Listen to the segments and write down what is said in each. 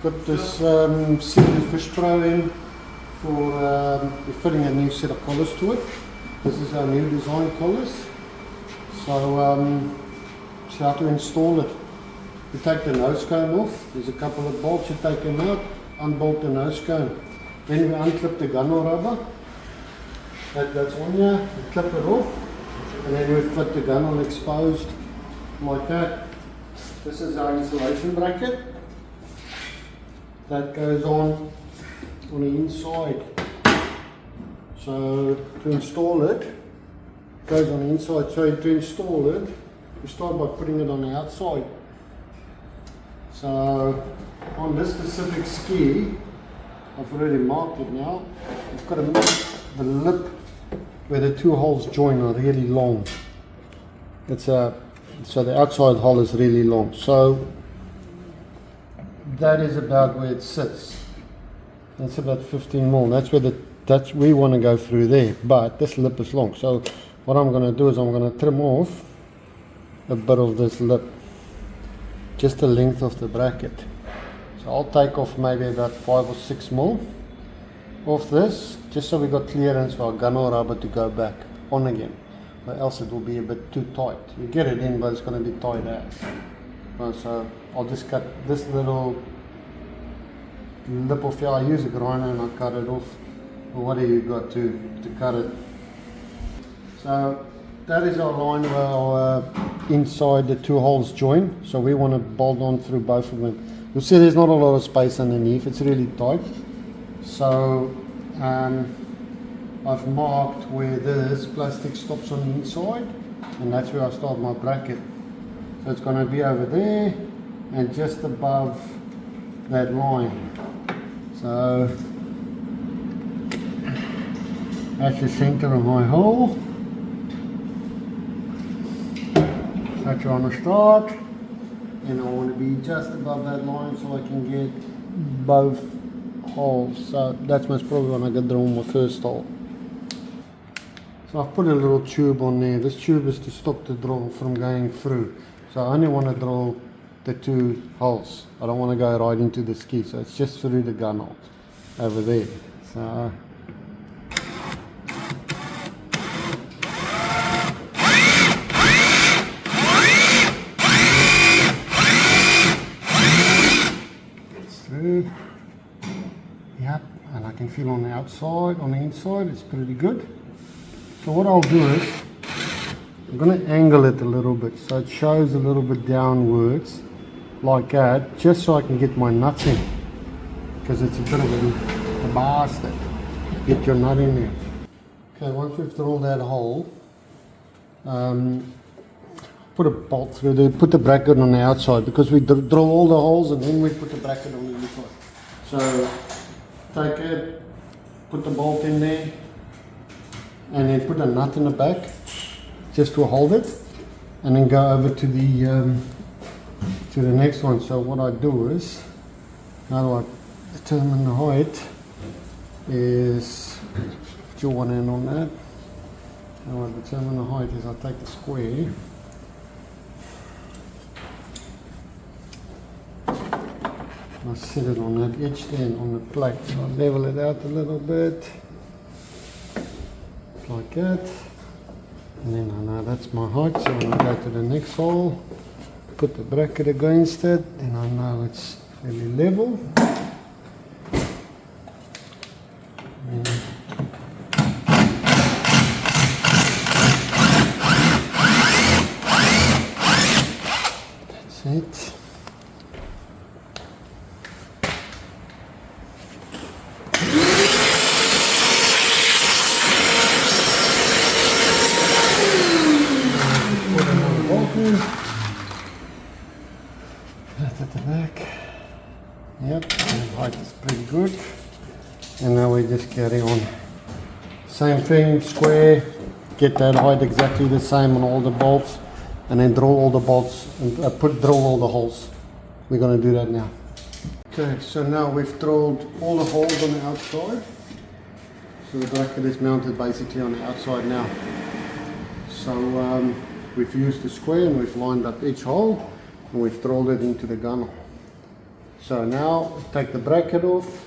got this silly Fishpro in for we're fitting a new set of collars to it. This is our new design collars. So, how to install it. You take the nose cone off. There's a couple of bolts you take them out. Unbolt the nose cone. Then we unclip the gunnel rubber. That's on here. You clip it off, and then we fit the gunnel exposed like that. This is our insulation bracket. That goes on the inside. So to install it, goes on the inside. So to install it, we start by putting it on the outside. So on this specific ski, I've already marked it now. I've got to make the lip where the two holes join are really long. So the outside hole is really long. So that is about where it sits. That's about 15 mm. We want to go through there, but this lip is long. So what I'm going to do is I'm going to trim off a bit of this lip, just the length of the bracket. So I'll take off maybe about 5 or 6 mm off this, just so we got clearance for our gunnel rubber to go back on again, or else it will be a bit too tight. You get it in, but it's going to be tight out. So I'll just cut this little lip off here. I use a grinder and I cut it off, or whatever you got to cut it. So that is our line where our inside the two holes join. So we want to bolt on through both of them. You'll see there's not a lot of space underneath. It's really tight. So I've marked where this plastic stops on the inside, and that's where I start my bracket. So it's going to be over there and just above that line. So that's the center of my hole. That's where I'm going to start, and I want to be just above that line so I can get both holes. So that's most probably when I get draw my first hole. So I've put a little tube on there. This tube is to stop the drill from going through. So I only want to drill the two holes. I don't want to go right into the ski, so it's just through the gunnel over there. So through. Yep, and I can feel on the outside, on the inside, it's pretty good. So what I'll do is, I'm going to angle it a little bit so it shows a little bit downwards, like that, just so I can get my nuts in, because it's a bit of a bastard. Get your nut in there. Okay, once we've drilled that hole, put a bolt through there, put the bracket on the outside, because we drill all the holes and then we put the bracket on the inside. So take it, put the bolt in there, and then put a nut in the back just to hold it, and then go over to the next one. So what I do is, how do I determine the height, is put your one hand on that. How I determine the height is I take the square, I set it on that edge there on the plate, so I level it out a little bit, like that, and then I know that's my height. So when I go to the next hole, put the bracket against it, and I know it's fairly level. And that's it. That at the back. Yep, the height is pretty good. And now we just carry on. Same thing, square, get that height exactly the same on all the bolts, and then drill all the bolts and drill all the holes. We're going to do that now. Okay, so now we've drilled all the holes on the outside. So the bracket is mounted basically on the outside now. So we've used the square and we've lined up each hole and we've drilled it into the gunnel. So now take the bracket off,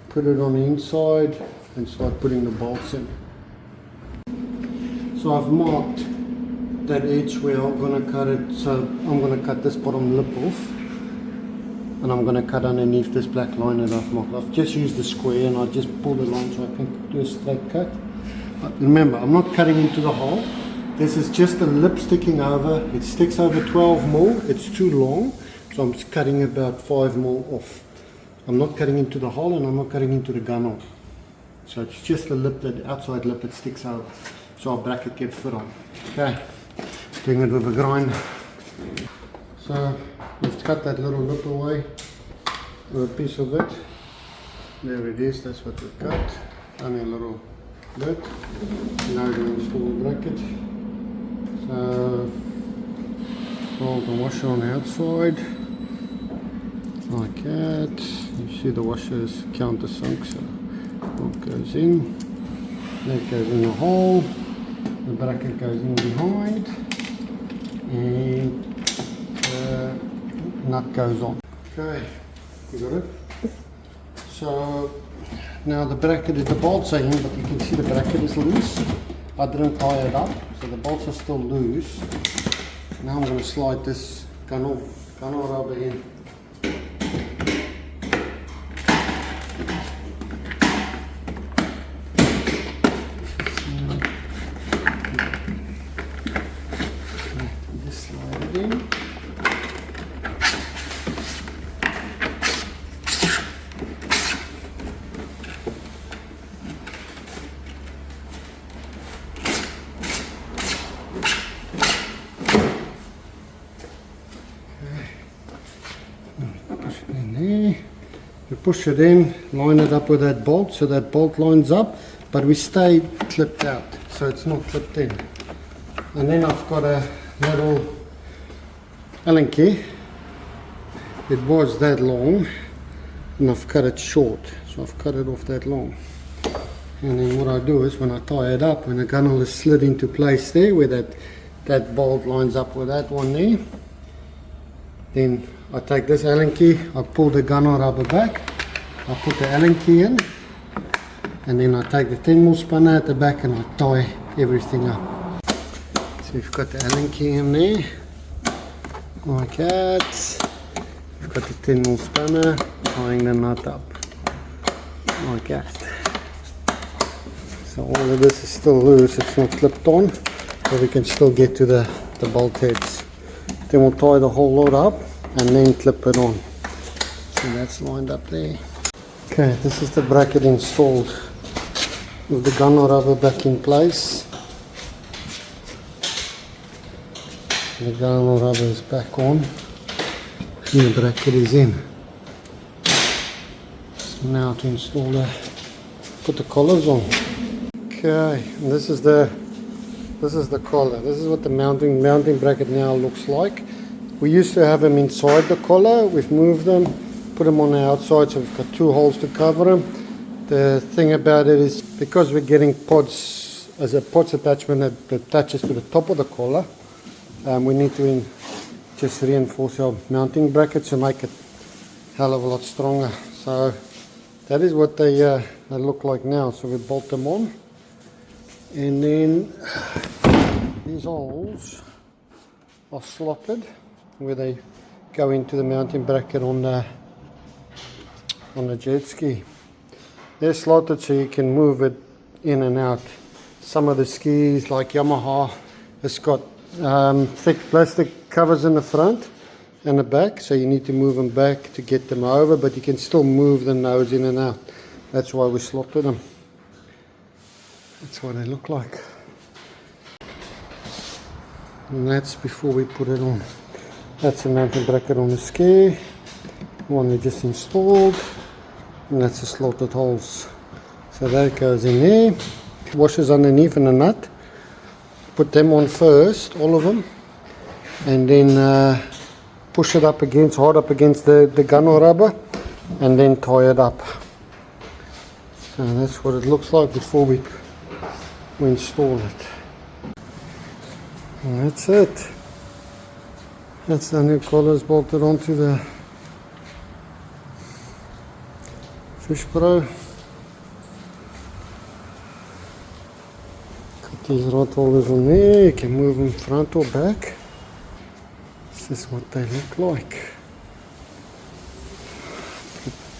put it on the inside and start putting the bolts in. So I've marked that edge where I'm going to cut it, so I'm going to cut this bottom lip off and I'm going to cut underneath this black line that I've marked. I've just used the square and I just pull the line so I can do a straight cut. But remember, I'm not cutting into the hole. This is just a lip sticking over. It sticks over 12 mil. It's too long, so I'm just cutting about 5 mil off. I'm not cutting into the hole and I'm not cutting into the gunnel. So it's just the lip, the outside lip that sticks over. So our bracket can fit on. Okay, doing it with a grinder. So let's cut that little lip away with a piece of it. There it is, that's what we cut. Only a little bit. Now we install the bracket. So hold the washer on the outside. Like that. You see the washer is countersunk, so it goes in. That goes in the hole. The bracket goes in behind. And the nut goes on. Okay, you got it? So now the bracket is, the bolts are in, but you can see the bracket is loose. I didn't tie it up, so the bolts are still loose. Now I'm going to slide this gunnel rubber in. Just slide it in. You push it in, line it up with that bolt, so that bolt lines up, but we stay clipped out, so it's not clipped in. And then I've got a little Allen key. It was that long, and I've cut it short, so I've cut it off that long. And then what I do is, when I tie it up, when the gunnel is slid into place there, where that bolt lines up with that one there, then I take this Allen key, I pull the gunnel rubber back, I put the Allen key in, and then I take the 10mm spanner at the back and I tie everything up. So we've got the Allen key in there, like that. We've got the 10mm spanner, tying the nut up, like that. So all of this is still loose, it's not clipped on, but we can still get to the bolt heads. Then we'll tie the whole lot up and then clip it on. So that's lined up there. Okay, this is the bracket installed with the gunnel rubber back in place. The gunnel rubber is back on and the bracket is in. So now to install put the collars on. Okay, and this is the collar. This is what the mounting bracket now looks like. We used to have them inside the collar. We've moved them, put them on the outside, so we've got 2 holes to cover them. The thing about it is, because we're getting pods as a pods attachment that attaches to the top of the collar, we need to just reinforce our mounting brackets to make it a hell of a lot stronger. So that is what they look like now. So we bolt them on, and then these holes are slotted where they go into the mounting bracket on the jet ski. They're slotted so you can move it in and out. Some of the skis, like Yamaha, has got thick plastic covers in the front and the back, so you need to move them back to get them over, but you can still move the nose in and out. That's why we slotted them. That's what they look like. And that's before we put it on. That's the mounting bracket on the ski, one we just installed, and that's the slotted holes. So that goes in there. Washers underneath and a nut. Put them on first, all of them, and then push it up against, hard up against the gunnel rubber, and then tie it up. So that's what it looks like before we install it. And that's it. That's the new collars bolted onto the Fishpro. Got these rod holders on there. You can move them front or back. This is what they look like.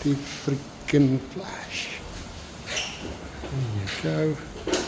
Pretty freaking flash. There you go.